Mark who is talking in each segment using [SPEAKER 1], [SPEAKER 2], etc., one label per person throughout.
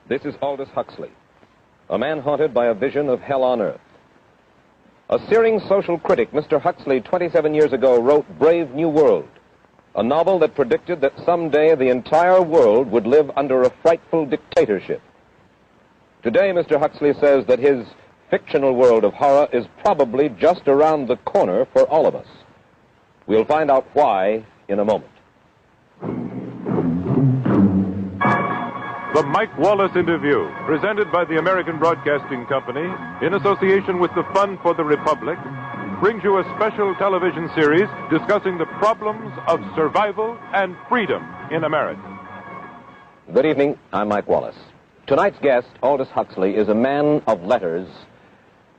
[SPEAKER 1] This is Aldous Huxley, a man haunted by a vision of hell on earth. A searing social critic, Mr. Huxley, 27 years ago, wrote Brave New World, a novel that predicted that someday the entire world would live under a frightful dictatorship. Today, Mr. Huxley says that his fictional world of horror is probably just around the corner for all of us. We'll find out why in a moment.
[SPEAKER 2] The Mike Wallace Interview, presented by the American Broadcasting Company in association with the Fund for the Republic, brings you a special television series discussing the problems of survival and freedom in America.
[SPEAKER 1] Good evening. I'm Mike Wallace. Tonight's guest, Aldous Huxley, is a man of letters,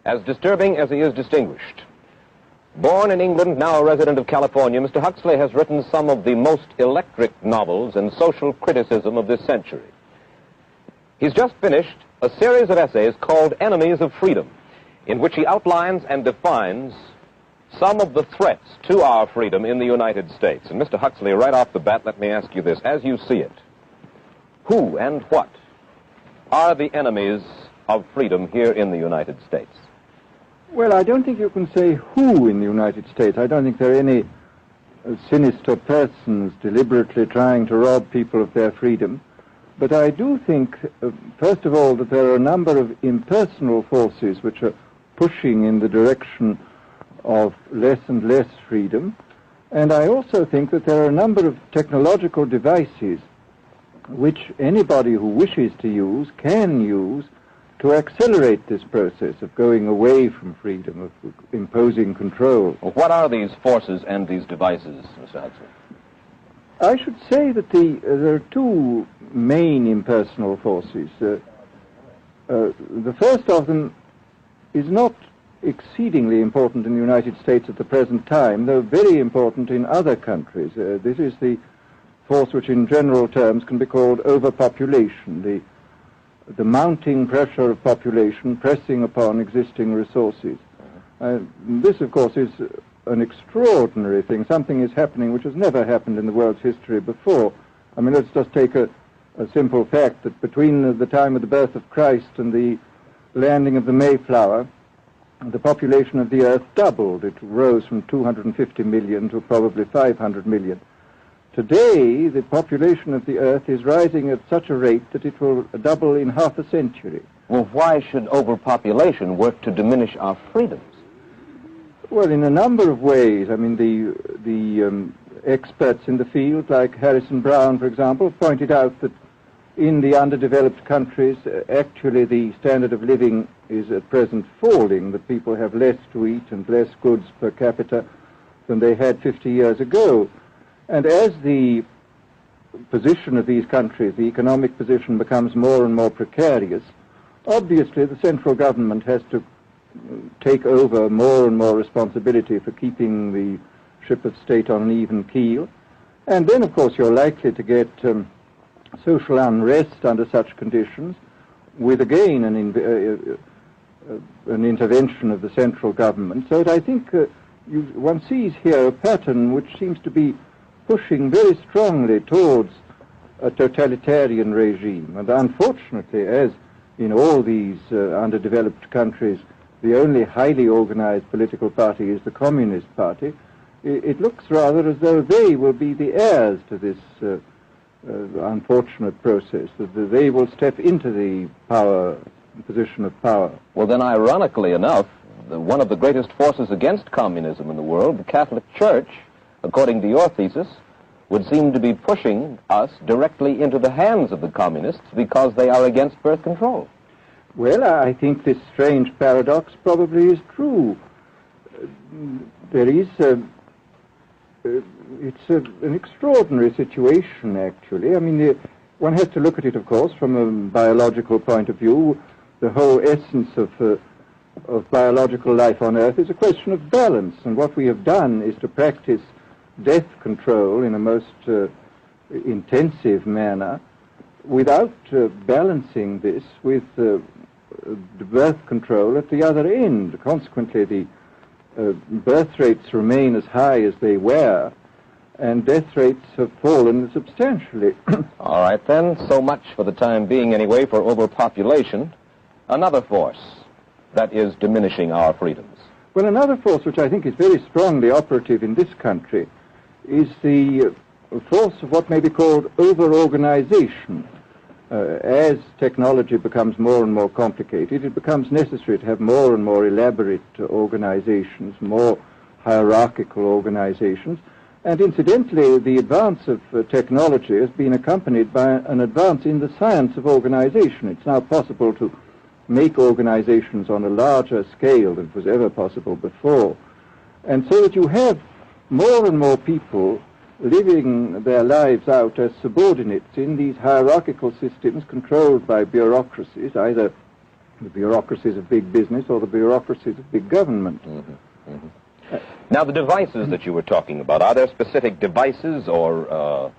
[SPEAKER 1] as disturbing as he is distinguished. Born in England, now a resident of California, Mr. Huxley has written some of the most electric novels and social criticism of this century. He's just finished a series of essays called Enemies of Freedom, in which he outlines and defines some of the threats to our freedom in the United States. And Mr. Huxley, right off the bat, let me ask you this. As you see it, who and what are the enemies of freedom here in the United States?
[SPEAKER 3] Well, I don't think you can say who in the United States. I don't think there are any sinister persons deliberately trying to rob people of their freedom. But I do think, first of all, that there are a number of impersonal forces which are pushing in the direction of less and less freedom. And I also think that there are a number of technological devices which anybody who wishes to use can use to accelerate this process of going away from freedom, of imposing control.
[SPEAKER 1] Well, what are these forces and these devices, Mr. Huxley?
[SPEAKER 3] I should say that there are two main impersonal forces. The first of them is not exceedingly important in the United States at the present time, though very important in other countries. This is the force which in general terms can be called overpopulation, the mounting pressure of population pressing upon existing resources. This, of course, is an extraordinary thing. Something is happening which has never happened in the world's history before. I mean, let's just take a simple fact that between the time of the birth of Christ and the landing of the Mayflower, the population of the Earth doubled. It rose from 250 million to probably 500 million. Today, the population of the Earth is rising at such a rate that it will double in half a century.
[SPEAKER 1] Well, why should overpopulation work to diminish our freedoms?
[SPEAKER 3] Well, in a number of ways. I mean, the experts in the field, like Harrison Brown, for example, pointed out that in the underdeveloped countries, actually the standard of living is at present falling, that people have less to eat and less goods per capita than they had 50 years ago. And as the position of these countries, the economic position, becomes more and more precarious, obviously the central government has to take over more and more responsibility for keeping the ship of state on an even keel. And then, of course, you're likely to get social unrest under such conditions, with again an intervention of the central government. So that I think one sees here a pattern which seems to be pushing very strongly towards a totalitarian regime. And unfortunately, as in all these underdeveloped countries, the only highly organized political party is the Communist Party, it looks rather as though they will be the heirs to this unfortunate process, that they will step into the position of power.
[SPEAKER 1] Well, then, ironically enough, one of the greatest forces against communism in the world, the Catholic Church, according to your thesis, would seem to be pushing us directly into the hands of the communists because they are against birth control.
[SPEAKER 3] Well, I think this strange paradox probably is true. There is it's an extraordinary situation, actually. I mean, one has to look at it, of course, from a biological point of view. The whole essence of biological life on Earth is a question of balance, and what we have done is to practice death control in a most intensive manner without balancing this with birth control at the other end. Consequently, the birth rates remain as high as they were, and death rates have fallen substantially.
[SPEAKER 1] All right, then. So much for the time being, anyway, for overpopulation. Another force that is diminishing our freedoms.
[SPEAKER 3] Well, another force which I think is very strongly operative in this country is the force of what may be called over-organization. As technology becomes more and more complicated, it becomes necessary to have more and more elaborate organizations, more hierarchical organizations. And incidentally, the advance of technology has been accompanied by an advance in the science of organization. It's now possible to make organizations on a larger scale than was ever possible before. And so that you have more and more people living their lives out as subordinates in these hierarchical systems controlled by bureaucracies, either the bureaucracies of big business or the bureaucracies of big government.
[SPEAKER 1] Now, the devices that you were talking about, are there specific devices or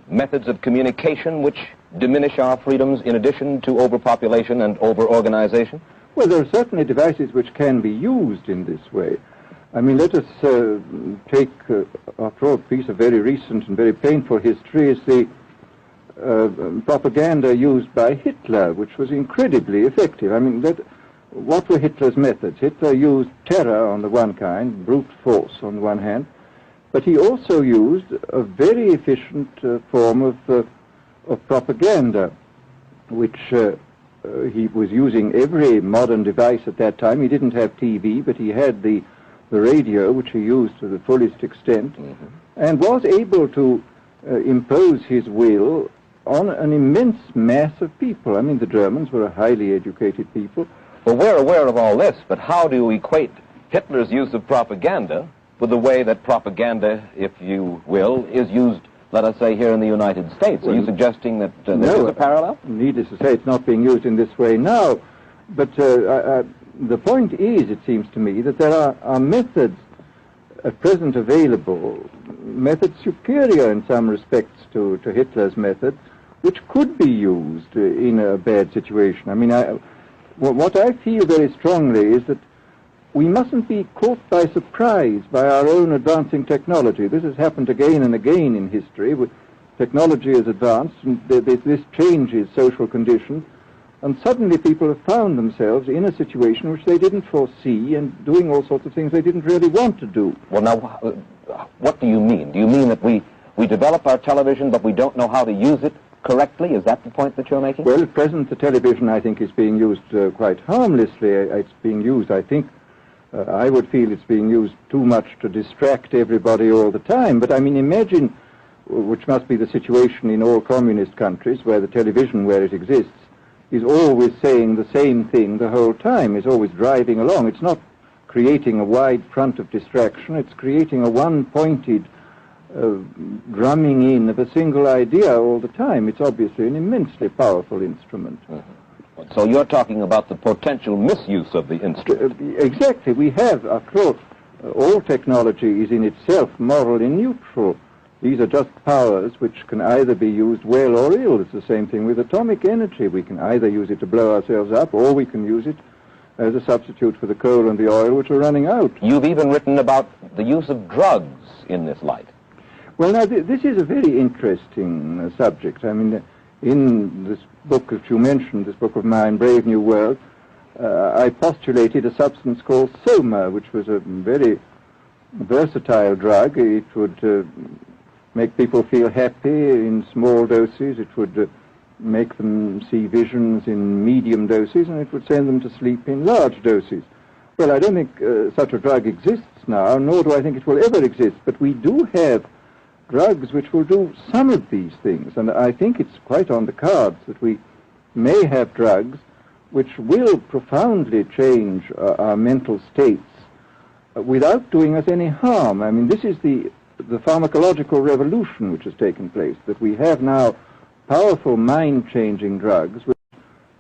[SPEAKER 1] methods of communication which diminish our freedoms in addition to overpopulation and over-organization?
[SPEAKER 3] Well, there are certainly devices which can be used in this way. I mean, let us take, after all, a piece of very recent and very painful history is the propaganda used by Hitler, which was incredibly effective. I mean, what were Hitler's methods? Hitler used terror on the one kind, brute force on the one hand, but he also used a very efficient form of propaganda, which he was using every modern device at that time. He didn't have TV, but he had the radio, which he used to the fullest extent, and was able to impose his will on an immense mass of people. I mean, the Germans were a highly educated people.
[SPEAKER 1] Well, we're aware of all this, but how do you equate Hitler's use of propaganda with the way that propaganda, if you will, is used, let us say, here in the United States? Are you suggesting that there is a parallel?
[SPEAKER 3] Needless to say, it's not being used in this way now, but the point is, it seems to me, that there are methods at present available, methods superior in some respects to Hitler's method, which could be used in a bad situation. I mean, what I feel very strongly is that we mustn't be caught by surprise by our own advancing technology. This has happened again and again in history. Technology has advanced, and this changes social conditions, and suddenly people have found themselves in a situation which they didn't foresee and doing all sorts of things they didn't really want to do.
[SPEAKER 1] Well, now, what do you mean? Do you mean that we develop our television, but we don't know how to use it correctly? Is that the point that you're making?
[SPEAKER 3] Well, at present, the television, I think, is being used quite harmlessly. It's being used, I think, I would feel it's being used too much to distract everybody all the time. But, I mean, imagine, which must be the situation in all communist countries, where the television, where it exists, is always saying the same thing the whole time, is always driving along. It's not creating a wide front of distraction, it's creating a one-pointed drumming in of a single idea all the time. It's obviously an immensely powerful instrument.
[SPEAKER 1] So you're talking about the potential misuse of the instrument.
[SPEAKER 3] Exactly. We have, after all technology is in itself morally neutral. These are just powers which can either be used well or ill. It's the same thing with atomic energy. We can either use it to blow ourselves up, or we can use it as a substitute for the coal and the oil, which are running out.
[SPEAKER 1] You've even written about the use of drugs in this light.
[SPEAKER 3] Well, now, this is a very interesting subject. I mean, in this book that you mentioned, this book of mine, Brave New World, I postulated a substance called soma, which was a very versatile drug. It would make people feel happy in small doses. It would make them see visions in medium doses, and it would send them to sleep in large doses. Well, I don't think such a drug exists now, nor do I think it will ever exist, but we do have drugs which will do some of these things, and I think it's quite on the cards that we may have drugs which will profoundly change our mental states without doing us any harm. I mean, this is the pharmacological revolution which has taken place, that we have now powerful mind-changing drugs which,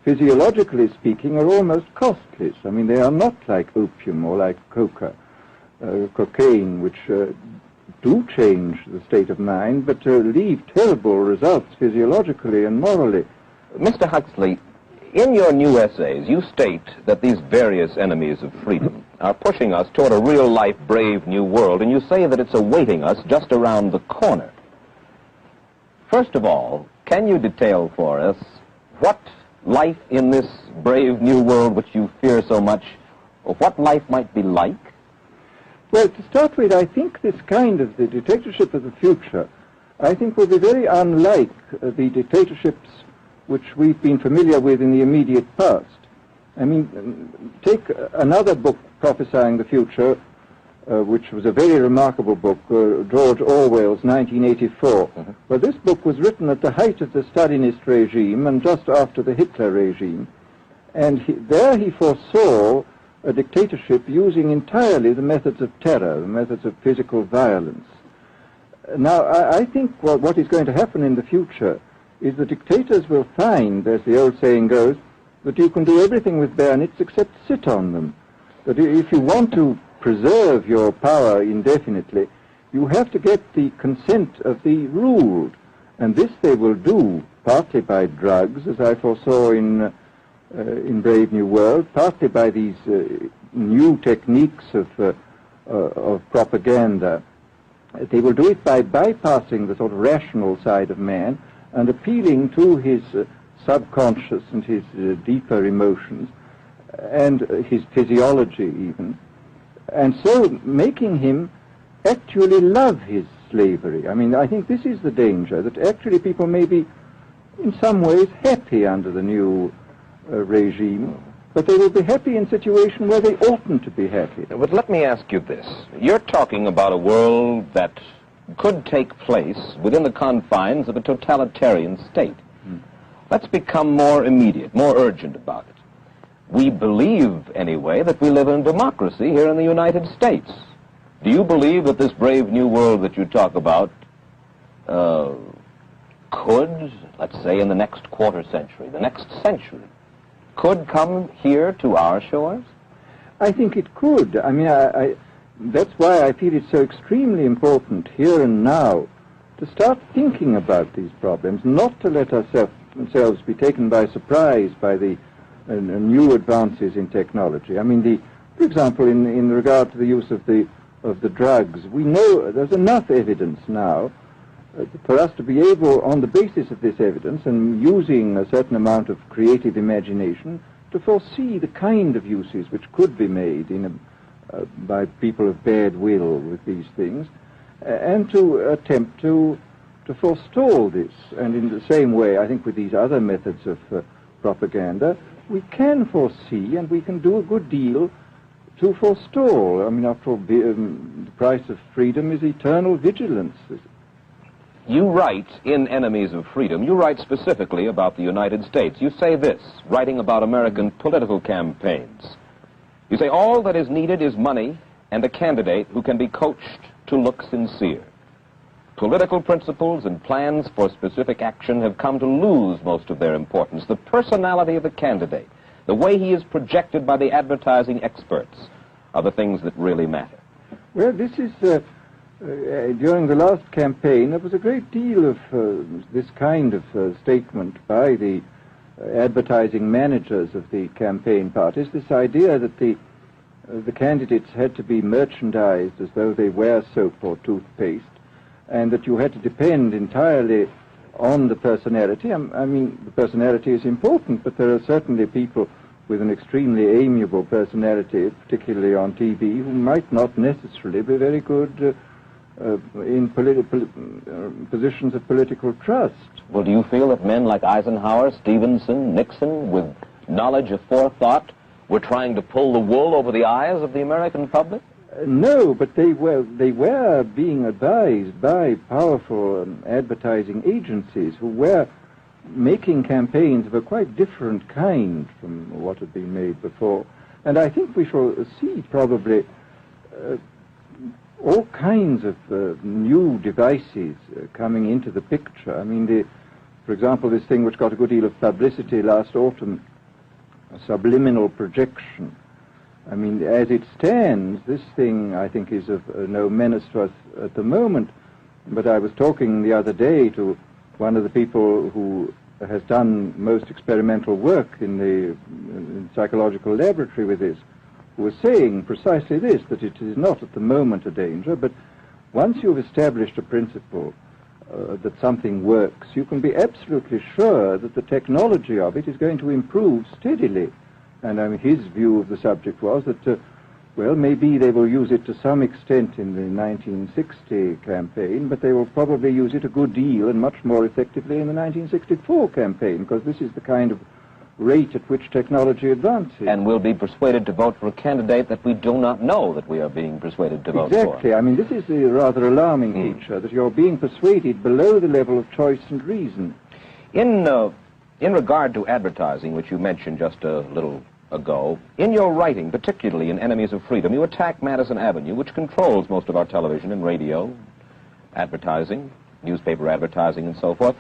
[SPEAKER 3] physiologically speaking, are almost costless. I mean, they are not like opium or like cocaine, which do change the state of mind, but leave terrible results physiologically and morally.
[SPEAKER 1] Mr. Huxley, in your new essays, you state that these various enemies of freedom, are pushing us toward a real-life, brave new world, and you say that it's awaiting us just around the corner. First of all, can you detail for us what life in this brave new world which you fear so much, or what life might be like?
[SPEAKER 3] Well, to start with, I think this kind of the dictatorship of the future, I think will be very unlike the dictatorships which we've been familiar with in the immediate past. I mean, take another book prophesying the future, which was a very remarkable book, George Orwell's 1984. Well, this book was written at the height of the Stalinist regime and just after the Hitler regime. And there he foresaw a dictatorship using entirely the methods of terror, the methods of physical violence. Now, I think what is going to happen in the future is the dictators will find, as the old saying goes, that you can do everything with bayonets except sit on them. That if you want to preserve your power indefinitely, you have to get the consent of the ruled. And this they will do partly by drugs, as I foresaw in Brave New World, partly by these new techniques of propaganda. They will do it by bypassing the sort of rational side of man and appealing to his subconscious and his deeper emotions and his physiology even, and so making him actually love his slavery. I mean, I think this is the danger, that actually people may be in some ways happy under the new regime, but they will be happy in a situation where they oughtn't to be happy.
[SPEAKER 1] But let me ask you this. You're talking about a world that could take place within the confines of a totalitarian state. Let's become more immediate, more urgent about it. We believe, anyway, that we live in a democracy here in the United States. Do you believe that this brave new world that you talk about could, let's say in the next quarter century, the next century, could come here to our shores?
[SPEAKER 3] I think it could. I mean, that's why I feel it's so extremely important here and now to start thinking about these problems, not to let ourselves be taken by surprise by the new advances in technology. I mean, for example, in regard to the use of the drugs, we know there's enough evidence now for us to be able, on the basis of this evidence and using a certain amount of creative imagination, to foresee the kind of uses which could be made by people of bad will with these things, and to attempt to forestall this. And in the same way, I think with these other methods of propaganda, we can foresee and we can do a good deal to forestall. I mean, after all, the price of freedom is eternal vigilance.
[SPEAKER 1] You write in Enemies of Freedom, you write specifically about the United States. You say this, writing about American political campaigns. You say, all that is needed is money and a candidate who can be coached to look sincere. Political principles and plans for specific action have come to lose most of their importance. The personality of the candidate, the way he is projected by the advertising experts, are the things that really matter.
[SPEAKER 3] Well, this is, during the last campaign, there was a great deal of this kind of statement by the advertising managers of the campaign parties, this idea that the candidates had to be merchandised as though they were soap or toothpaste, and that you had to depend entirely on the personality. I mean, the personality is important, but there are certainly people with an extremely amiable personality, particularly on TV, who might not necessarily be very good in positions of political trust.
[SPEAKER 1] Well, do you feel that men like Eisenhower, Stevenson, Nixon, with knowledge of forethought, were trying to pull the wool over the eyes of the American public?
[SPEAKER 3] No, but they were being advised by powerful advertising agencies who were making campaigns of a quite different kind from what had been made before. And I think we shall see probably all kinds of new devices coming into the picture. I mean, for example, this thing which got a good deal of publicity last autumn, subliminal projection. I mean, as it stands, this thing, I think, is of no menace to us at the moment. But I was talking the other day to one of the people who has done most experimental work in the psychological laboratory with this, who was saying precisely this, that it is not at the moment a danger, but once you've established a principle that something works, you can be absolutely sure that the technology of it is going to improve steadily. And I mean, his view of the subject was that, well, maybe they will use it to some extent in the 1960 campaign, but they will probably use it a good deal and much more effectively in the 1964 campaign, because this is the kind of rate at which technology advances.
[SPEAKER 1] And we'll be persuaded to vote for a candidate that we do not know that we are being persuaded to vote for.
[SPEAKER 3] Exactly. I mean, this is the rather alarming feature, that you're being persuaded below the level of choice and reason.
[SPEAKER 1] In regard to advertising, which you mentioned just a little ago, in your writing, particularly in Enemies of Freedom, you attack Madison Avenue, which controls most of our television and radio advertising, newspaper advertising, and so forth.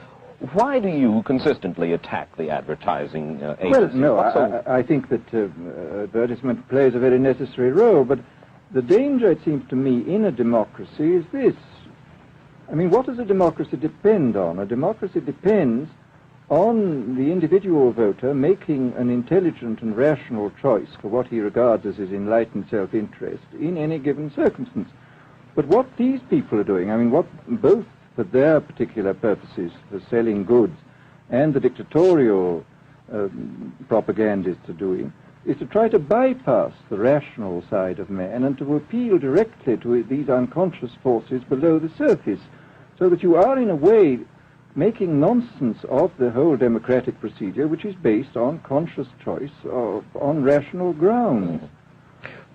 [SPEAKER 1] Why do you consistently attack the advertising agency?
[SPEAKER 3] Well, no, I think that advertisement plays a very necessary role, but the danger, it seems to me, in a democracy is this. I mean, what does a democracy depend on? A democracy depends on the individual voter making an intelligent and rational choice for what he regards as his enlightened self-interest in any given circumstance. But what these people are doing, I mean, what both for their particular purposes, for selling goods, and the dictatorial propagandists are doing, is to try to bypass the rational side of man and to appeal directly to these unconscious forces below the surface, so that you are, in a way, making nonsense of the whole democratic procedure, which is based on conscious choice on rational grounds.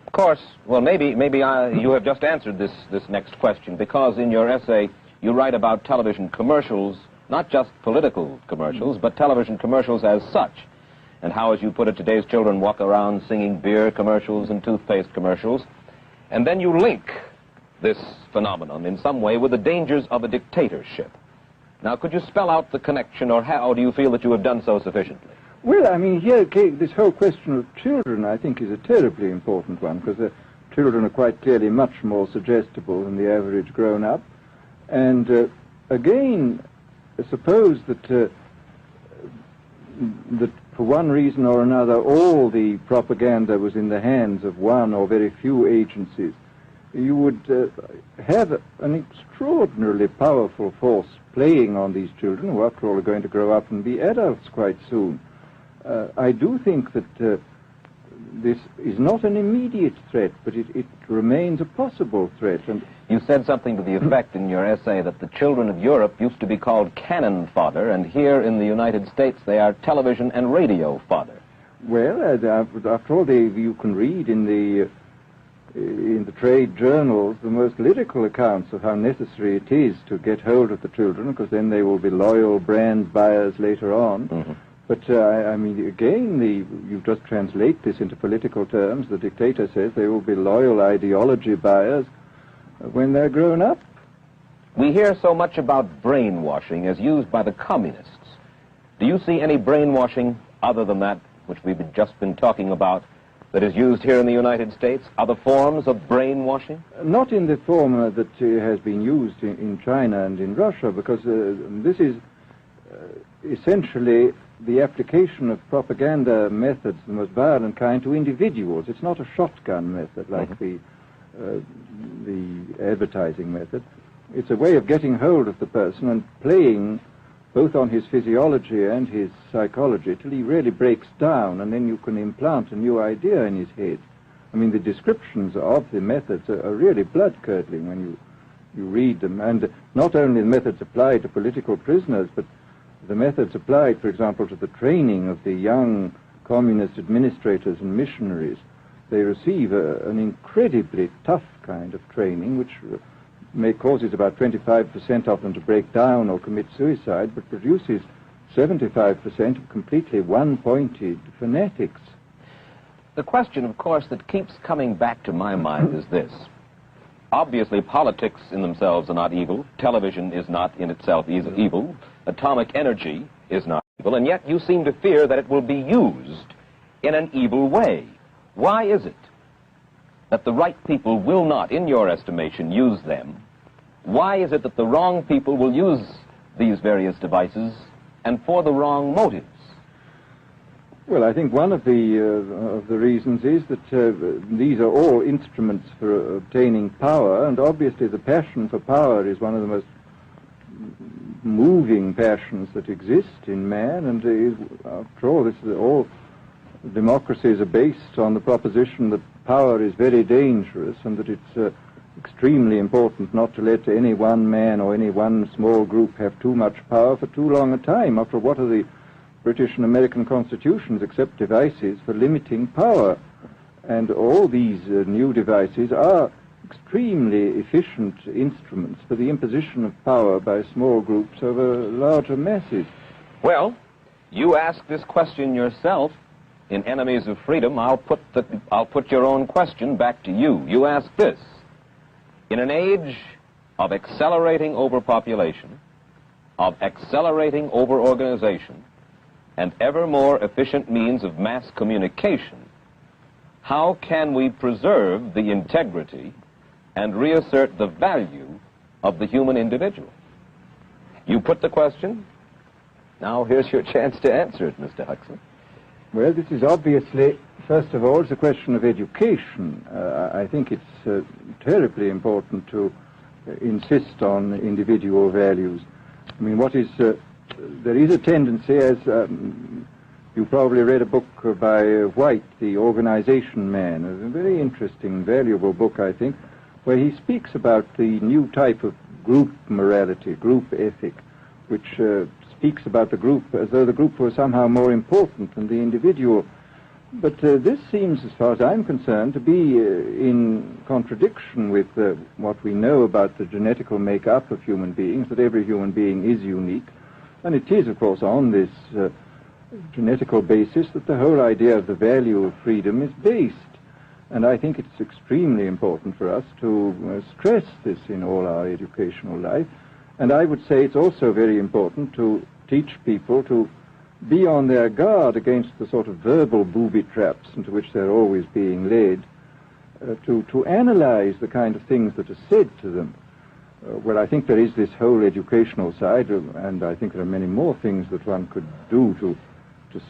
[SPEAKER 1] Of course, well, maybe you have just answered this next question, because in your essay you write about television commercials, not just political commercials, but television commercials as such, and how, as you put it, today's children walk around singing beer commercials and toothpaste commercials, and then you link this phenomenon in some way with the dangers of a dictatorship. Now, could you spell out the connection, or how do you feel that you have done so sufficiently?
[SPEAKER 3] Well, I mean, here, this whole question of children, I think, is a terribly important one, because the children are quite clearly much more suggestible than the average grown-up. And again, suppose that that for one reason or another all the propaganda was in the hands of one or very few agencies, you would have an extraordinarily powerful force playing on these children, who after all are going to grow up and be adults quite soon. I do think that this is not an immediate threat, but it remains a possible threat. And
[SPEAKER 1] you said something to the effect in your essay that the children of Europe used to be called cannon fodder, and here in the United States they are television and radio fodder.
[SPEAKER 3] Well, after all, you can read in the trade journals the most lyrical accounts of how necessary it is to get hold of the children, because then they will be loyal brand buyers later on. Mm-hmm. But, I mean, again, you just translate this into political terms. The dictator says they will be loyal ideology buyers when they're grown up.
[SPEAKER 1] We hear so much about brainwashing as used by the communists. Do you see any brainwashing other than that which we've just been talking about that is used here in the United States? Other forms of brainwashing?
[SPEAKER 3] Not in the form that has been used in China and in Russia, because this is essentially the application of propaganda methods, the most violent kind, to individuals. It's not a shotgun method like the advertising method. It's a way of getting hold of the person and playing both on his physiology and his psychology till he really breaks down, and then you can implant a new idea in his head. I mean, the descriptions of the methods are really blood-curdling when you read them, and not only the methods applied to political prisoners, but the methods applied, for example, to the training of the young communist administrators and missionaries. They receive an incredibly tough kind of training, which causes about 25% of them to break down or commit suicide, but produces 75% of completely one-pointed fanatics.
[SPEAKER 1] The question, of course, that keeps coming back to my mind is this. Obviously, politics in themselves are not evil. Television is not in itself evil. Atomic energy is not evil. And yet you seem to fear that it will be used in an evil way. Why is it that the right people will not, in your estimation, use them? Why is it that the wrong people will use these various devices and for the wrong motives?
[SPEAKER 3] Well, I think one of the reasons is that these are all instruments for obtaining power, and obviously the passion for power is one of the most moving passions that exist in man, and after all, all democracies are based on the proposition that power is very dangerous and that it's extremely important not to let any one man or any one small group have too much power for too long a time. After all, what are the British and American constitutions except devices for limiting power? And all these new devices are extremely efficient instruments for the imposition of power by small groups over larger masses.
[SPEAKER 1] Well, you ask this question yourself in Enemies of Freedom. I'll put your own question back to you. You ask this: in an age of accelerating overpopulation, of accelerating overorganization, and ever more efficient means of mass communication, how can we preserve the integrity and reassert the value of the human individual? You put the question. Now here's your chance to answer it, Mr. Huxley.
[SPEAKER 3] Well, this is obviously, first of all, it's a question of education. I think it's terribly important to insist on individual values. I mean, there is a tendency, as you probably read a book by White, The Organization Man, a very interesting, valuable book, I think, where he speaks about the new type of group morality, group ethic, which speaks about the group as though the group was somehow more important than the individual. But this seems, as far as I'm concerned, to be in contradiction with what we know about the genetical makeup of human beings, that every human being is unique. And it is, of course, on this genetical basis that the whole idea of the value of freedom is based. And I think it's extremely important for us to stress this in all our educational life. And I would say it's also very important to teach people to be on their guard against the sort of verbal booby traps into which they're always being led, to analyze the kind of things that are said to them. Well, I think there is this whole educational side, and I think there are many more things that one could do to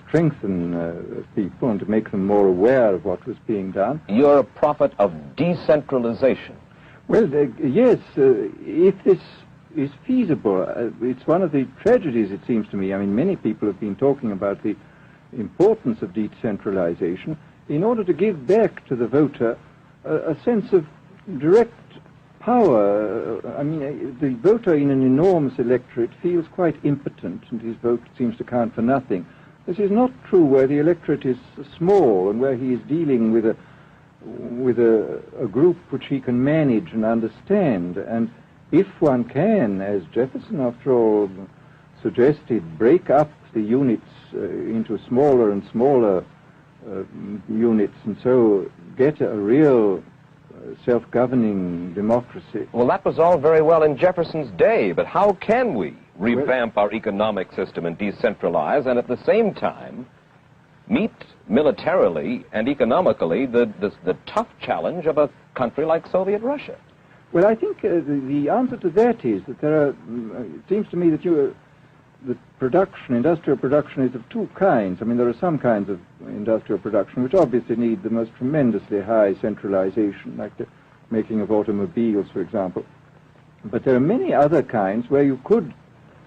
[SPEAKER 3] strengthen people and to make them more aware of what was being done.
[SPEAKER 1] You're a prophet of decentralization.
[SPEAKER 3] Well, yes, if this is feasible. It's one of the tragedies, it seems to me. I mean, many people have been talking about the importance of decentralization in order to give back to the voter a sense of direct power. I mean, the voter in an enormous electorate feels quite impotent, and his vote seems to count for nothing. This is not true where the electorate is small and where he is dealing with a group which he can manage and understand. And if one can, as Jefferson, after all, suggested, break up the units into smaller and smaller units and so get a real self-governing democracy.
[SPEAKER 1] Well, that was all very well in Jefferson's day, but how can we revamp our economic system and decentralize and at the same time meet militarily and economically the tough challenge of a country like Soviet Russia?
[SPEAKER 3] Well, I think the answer to that is that there are, it seems to me that industrial production is of two kinds. I mean, there are some kinds of industrial production which obviously need the most tremendously high centralization, like the making of automobiles, for example. But there are many other kinds where you could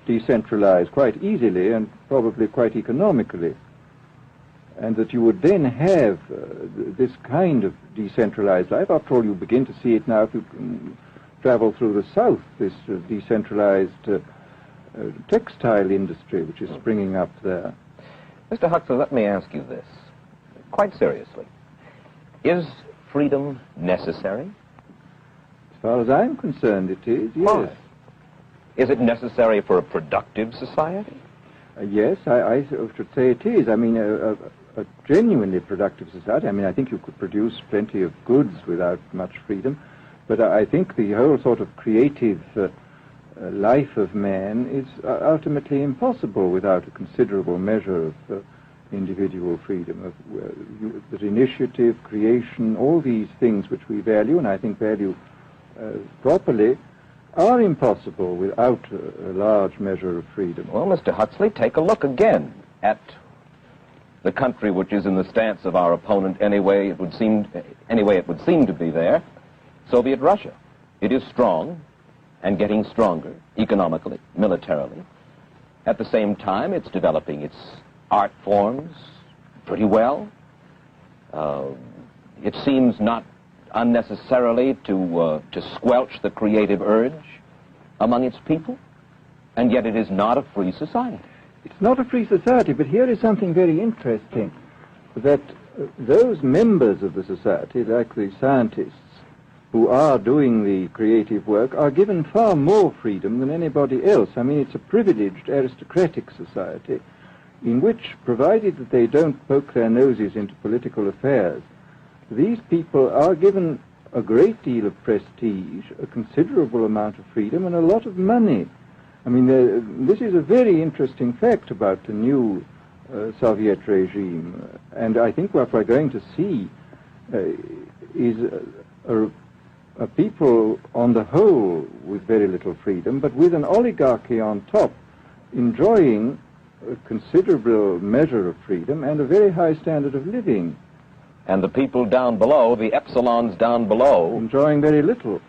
[SPEAKER 3] decentralize quite easily and probably quite economically, and that you would then have this kind of decentralized life. After all, you begin to see it now if you travel through the South, this decentralized textile industry which is springing up there.
[SPEAKER 1] Mr. Huxley, let me ask you this, quite seriously. Is freedom necessary?
[SPEAKER 3] As far as I'm concerned, it is, yes.
[SPEAKER 1] Why? Is it necessary for a productive society?
[SPEAKER 3] Yes, I should say it is. I mean, a genuinely productive society. I mean, I think you could produce plenty of goods without much freedom, but I think the whole sort of creative life of man is ultimately impossible without a considerable measure of individual freedom, that initiative, creation, all these things which we value, and I think value properly, are impossible without a large measure of freedom.
[SPEAKER 1] Well, Mr. Huxley, take a look again at the country which is in the stance of our opponent anyway it would seem to be there, Soviet Russia. It is strong and getting stronger economically, militarily. At the same time, it's developing its art forms pretty well. It seems not unnecessarily to squelch the creative urge among its people, and yet it is not a free society.
[SPEAKER 3] It's not a free society, but here is something very interesting, that those members of the society, like the scientists who are doing the creative work, are given far more freedom than anybody else. I mean, it's a privileged aristocratic society in which, provided that they don't poke their noses into political affairs, these people are given a great deal of prestige, a considerable amount of freedom, and a lot of money. I mean, this is a very interesting fact about the new Soviet regime, and I think what we're going to see is a people on the whole with very little freedom, but with an oligarchy on top enjoying a considerable measure of freedom and a very high standard of living.
[SPEAKER 1] And the people down below, the epsilons down below,
[SPEAKER 3] enjoying very little.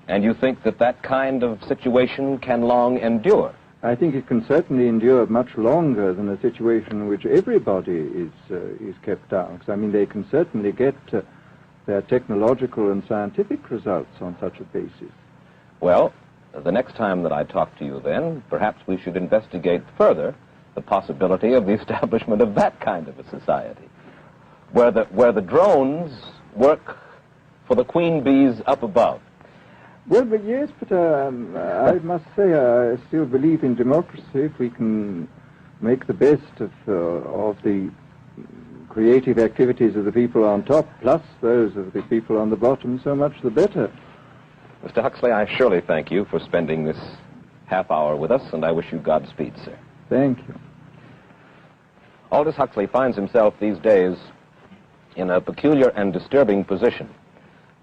[SPEAKER 1] And you think that that kind of situation can long endure?
[SPEAKER 3] I think it can certainly endure much longer than a situation in which everybody is kept down. Because, I mean, they can certainly get their technological and scientific results on such a basis.
[SPEAKER 1] Well, the next time that I talk to you then, perhaps we should investigate further the possibility of the establishment of that kind of a society, where the drones work for the queen bees up above.
[SPEAKER 3] Well, but yes, but I must say I still believe in democracy. If we can make the best of the creative activities of the people on top, plus those of the people on the bottom, so much the better.
[SPEAKER 1] Mr. Huxley, I surely thank you for spending this half hour with us, and I wish you Godspeed, sir.
[SPEAKER 3] Thank you.
[SPEAKER 1] Aldous Huxley finds himself these days in a peculiar and disturbing position.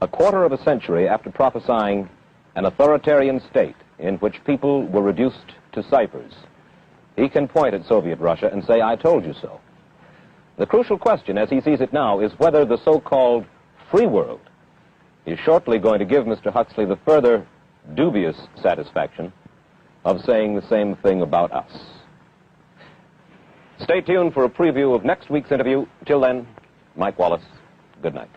[SPEAKER 1] A quarter of a century after prophesying an authoritarian state in which people were reduced to ciphers, he can point at Soviet Russia and say, "I told you so." The crucial question, as he sees it now, is whether the so-called free world is shortly going to give Mr. Huxley the further dubious satisfaction of saying the same thing about us. Stay tuned for a preview of next week's interview. Till then, Mike Wallace, good night.